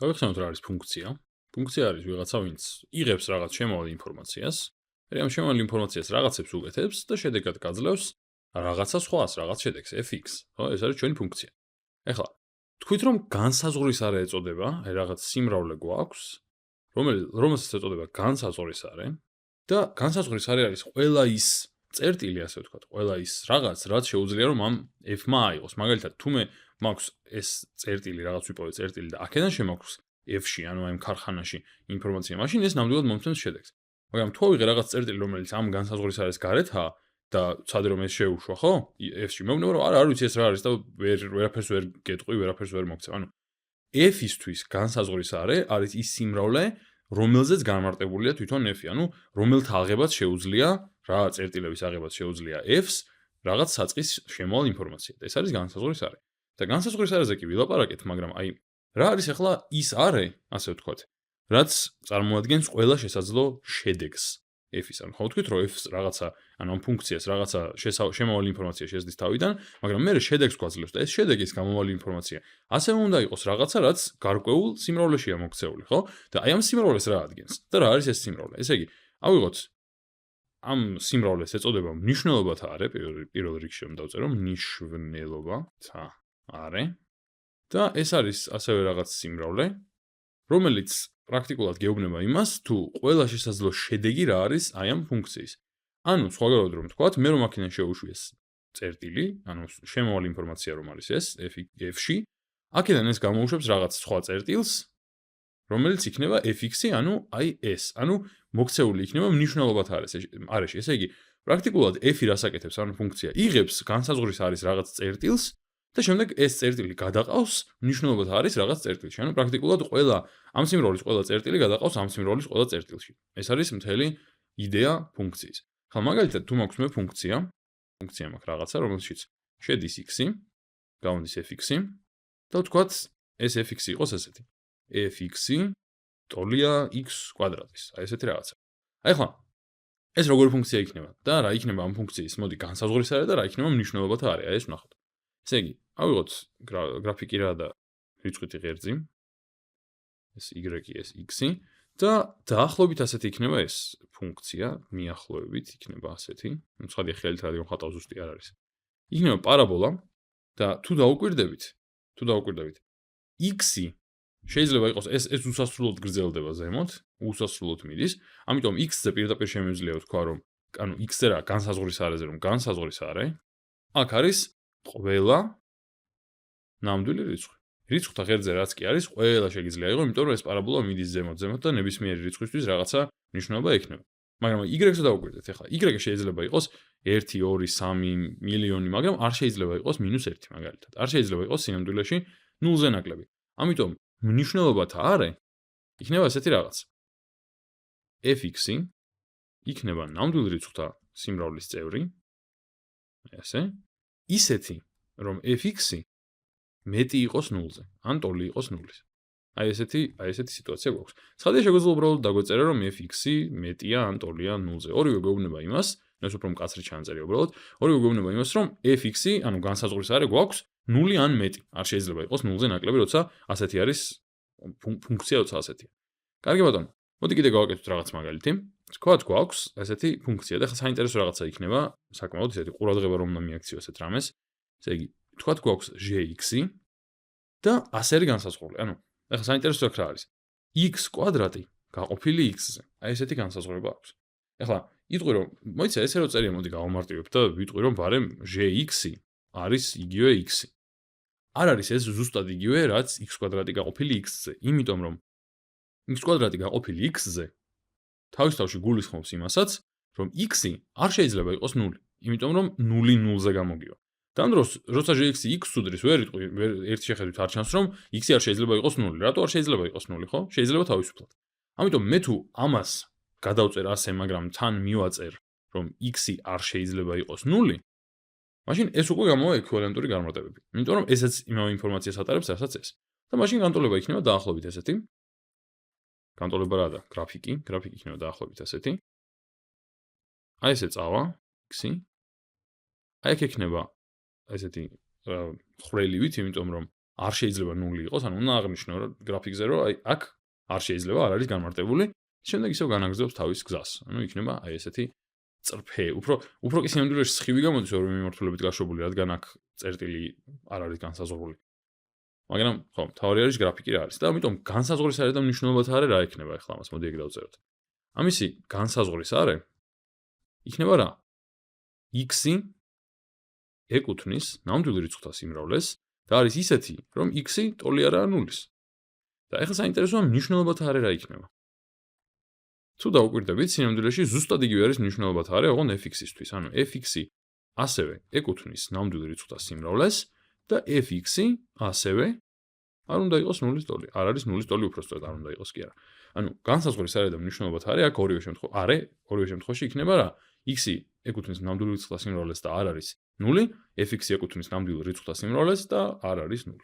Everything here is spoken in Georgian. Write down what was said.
გავიხსენოთ რა არის ფუნქცია. ფუნქცია არის ვიღაცა, ვინც იღებს რაღაც შემავალ ინფორმაციას, მე ამ შემავალ ინფორმაციას რაღაცებს უკეთებს და შედეგად გაძლევს რაღაცა სხვას, რაღაც შედეგს fx, ხო? ეს არის ჩვენი ფუნქცია. ეხლა თქვით რომ განსაზღვრისარე ეწოდება, აი რაღაც სიმრავლე გვაქვს, რომელსაც ეწოდება განსაზღვრისარე და განსაზღვრისარე არის ყველა ის წერტილი, ასე ვთქვათ, ყველა ის რაღაც, რაც შეუძლია რომ ამ f-მა აიღოს. მაგალითად, თუ მე მაქვს ეს წერტილი, რაღაც ვიპოვე წერტილი და აქედან შემაქვს f-ში, ანუ აი ქარხანაში ინფორმაცია, მაშინ ეს ნამდვილად მომცემს შედეგს. მაგრამ თუ ავიღე რაღაც წერტილი, რომელიც ამ განსაზღვრისარეს გარეთაა და ცადე რომ ეს შეუშვა, ხო? f-ში მეუბნება რომ არ ვიცი ეს რა არის და ვერაფერს ვერ გეტყვი, ვერაფერს ვერ მოგცემ. ანუ f-ისთვის განსაზღვრისარე არის ის სიმრავლე, რომელზეც განმარტებულია თვითონ f-ი, ანუ რომელთა აღებაც შეუძლია, რა წერტილების აღებაც შეუძლია f-ს რაღაც საწყის შემავალ ინფორმაციად. ეს არის განსაზღვრისარე. და განსაზღვრისარეზე კი ვილაპარაკეთ, მაგრამ აი რა არის ახლა ის არე, ასე ვთქვათ, რაც წარმოადგენს ყველა შესაძლო შედეგს f-ის. ანუ ხო ვთქვით, რომ f-ს რაღაცა, ანუ ამ ფუნქციას რაღაცა შემავალი ინფორმაცია შეძლის თავიდან, მაგრამ მე შედეგს გვაძლევს და ეს შედეგის გამომავალი ინფორმაცია ასევე უნდა იყოს რაღაცა, რაც გარკვეულ სიმრავლეშია მოქცეული, ხო? და აი ამ სიმრავლეს რა ადგენს? და რა არის ეს სიმრავლე? ესე იგი, ავიღოთ ამ სიმრავლეს ეწოდება მნიშვნელობათა არე, პირველ რიგში რომ დავწერო, მნიშვნელობათა არე. და ეს არის ასევე რაღაც სიმრავლე, რომელიც პრაქტიკულად გეუბნება იმას, თუ ყველა შესაძლო შედეგი რა არის აი ამ ფუნქციის. ანუ სხვაგანად რომ ვთქვათ, მე რომ აქედან შევუშვიეს წერტილი, ანუ შემავალი ინფორმაცია რომ არის ეს f-ში, აქედან ეს გამოუშვებს რაღაც სხვა წერტილს, რომელიც იქნება fx-ი, ანუ აი ეს, ანუ მოქცეული იქნება მნიშვნელობათა არეში. ესე იგი, პრაქტიკულად f-ი რას აკეთებს, ანუ ფუნქცია იღებს განსაზღვრის არის რაღაც წერტილს და შემდეგ ეს წერტილი გადაყავს მნიშვნელობათა არის რაღაც წერტილში. ანუ პრაქტიკულად ყველა ამ სიმრავლის ყველა წერტილი გადაყავს ამ სიმრავლის ყველა წერტილში. ეს არის მთელი იდეა ფუნქციის. ხა მაგალითად, თუ მაქვს მე ფუნქცია მაქვს რაღაცა, რომელშიც შედის x-ი, გავუნდის fx-ი და ვთქვათ, ეს fx-ი იყოს ესეთი. fx-ი ტოლია x კვადრატის. აი ესეთი რაღაცა. აი ხა ეს როგორი ფუნქცია იქნება და რა იქნება ამ ფუნქციის მოდი განსაზღვრისარე და რა იქნება მნიშვნელობათა არე. აი ეს ვნახოთ. ესე იგი, ავიღოთ გრაფიკი რა და რიცხვითი ღერძი. ეს y-ი, ეს x-ი და დაახლოებით ასეთი იქნება ეს ფუნქცია, მიახლოებით იქნება ასეთი. ნუ ცხადია ხელით რადგან ხატავს ზუსტი არ არის. იქნება პარაბოლა და თუ დაუკვირდებით, x-ი შეიძლება იყოს ეს უსასრულოდ გრძელდება ზემოთ, უსასრულოდ მიდის, ამიტომ x-ზე პირდაპირ შემიძლია ვთქვა რომ, ანუ x-ზე რა განსაზღვრისარეზე რომ განსაზღვრისარე, აქ არის ყველა ნამდვილი რიცხვი. რიცხვთა ღერძზე რაც კი არის, ყველა შეიძლება იყოს, იმიტომ რომ ეს პარაბოლა მიდის ზემოთ და ნებისმიერი რიცხვისთვის რაღაცა მნიშვნელობა ექნება. მაგრამ y-ზე დავუკვირდეთ, ახლა y შეიძლება იყოს 1, 2, 3 მილიონი, მაგრამ არ შეიძლება იყოს -1 მაგალითად. არ შეიძლება იყოს სინამდვილეში 0-ზე ნაკლები. ამიტომ მნიშვნელობათა არე იქნება ესეთი რაღაც. fx-ი იქნება ნამდვილ რიცხვთა სიმრავლის წევრი, ესე, ისეთი, რომ fx-ი მეტი იყოს 0-ზე, ან ტოლი იყოს 0-ის. აი ესეთი სიტუაცია გვაქვს. ცხადია შეგვიძლია უბრალოდ დაგვეწერა, რომ fx-ი მეტია ან ტოლია 0-ზე. ორივე გვეუბნება იმას, ეს უფრო მკაცრი ჩანწერია უბრალოდ, ორივე გვეუბნება იმას, რომ fx-ი, ანუ განსაზღვრის არე გვაქვს 0 ან მეტი. არ შეიძლება იყოს 0-ზე ნაკლები, როცა ასეთი არის ფუნქცია, როცა ასეთია. კარგი ბატონო, მოდი კიდე გავაკეთოთ რაღაც მაგალითი. თქვათ გვაქვს ესეთი ფუნქცია და ხა საინტერესო რაღაცა იქნება, საკმაოდ ისეთი ყურადღება რომ უნდა მიაქციო ესეთ რამეს. ესე იგი, თქვათ გვაქვს gx-ი და ასე არის განსაზღვრული. ანუ ახლა საინტერესო აქ რა არის? x კვადრატი გაყოფილი x-ზე. აი ესეთი განსაზღვრება აქვს. ახლა იტყვი რომ მოიცა ესე რო წერია, მოდი გავამარტივებ და ვიტყვი რომ ბარემ gx-ი არის იგივე x-ი. არ არის ეს ზუსტად იგივე, რაც x კვადრატი გაყოფილი x-ზე, იმიტომ რომ x კვადრატი გაყოფილი x-ზე თავის თავში გულისხმობს იმასაც, რომ x-ი არ შეიძლება იყოს 0, იმიტომ რომ 0 0-ზე გამოგივა. თან დროს, როცა gx-ი x უდრის, ვერ იტყვი, ერთი შეხედვით არ ჩანს, რომ x-ი არ შეიძლება იყოს 0. რატო არ შეიძლება იყოს 0, ხო? შეიძლება თავისუფლად. ამიტომ მე თუ ამას გადავწერ ასე, მაგრამ თან მივაწერ, რომ x-ი არ შეიძლება იყოს 0, მაშინ ეს უკვე გამოვა ექვივალენტური განმარტებები. იმიტომ რომ ესეც იმავე ინფორმაციას ატარებს, რასაც ეს. და მაშინ განტოლება იქნება დაახლოებით ესეთი. განტოლება რა და გრაფიკი იქნება დაახლოებით ესეთი. აი ესე წავა x-ი. აი აქ ექნება ესეთი ხრელივით, იმიტომ რომ არ შეიძლება 0 იყოს, ანუ უნდა აღნიშნო გრაფიკზე, რომ აი აქ არ შეიძლება, არ არის განმარტებული, შემდეგ ისევ განაგრძობს თავის გზას. ანუ იქნება აი ესეთი წრფე, უფრო კი სინამდვილეში სხივი გამოდის ორივე მიმართულებით გაშვებული, რადგან აქ წერტილი არ არის განსაზღვრული. მაგრამ ხო, თავი არის გრაფიკი რა არის და ამიტომ განსაზღვრის არე და მნიშვნელობათა არე რა იქნება ახლა ამას მოდი ეგ დავწეროთ. ამისი განსაზღვრის არე იქნება რა? x-ი ეკუთვნის ნამდვილ რიცხვთა სიმრავლეს და არის ისეთი, რომ x-ი ტოლი არაა 0-ის. და ახლა საინტერესოა მნიშვნელობათა არე რა იქნება. თუ დაუკვირდებით, სინამდვილეში ზუსტად იგივე არის მნიშვნელობათა არე, ოღონდ fx-ისთვის. ანუ fx-ი ასევე ეკუთვნის ნამდვილ რიცხვთა სიმრავლეს და fx-ი ასევე არ უნდა იყოს 0-ის ტოლი. არ არის 0-ის ტოლი უბრალოდ არ უნდა იყოს კი არა. ანუ განსაზღვრის არე და მნიშვნელობათა არე აქ ორივე შემთხვევაში იქნება რა? x-ი ეკუთვნის ნამდვილ რიცხვთა სიმრავლეს და არ არის 0, fx-ი ეკუთვნის ნამდვილ რიცხვთა სიმრავლეს და არ არის 0.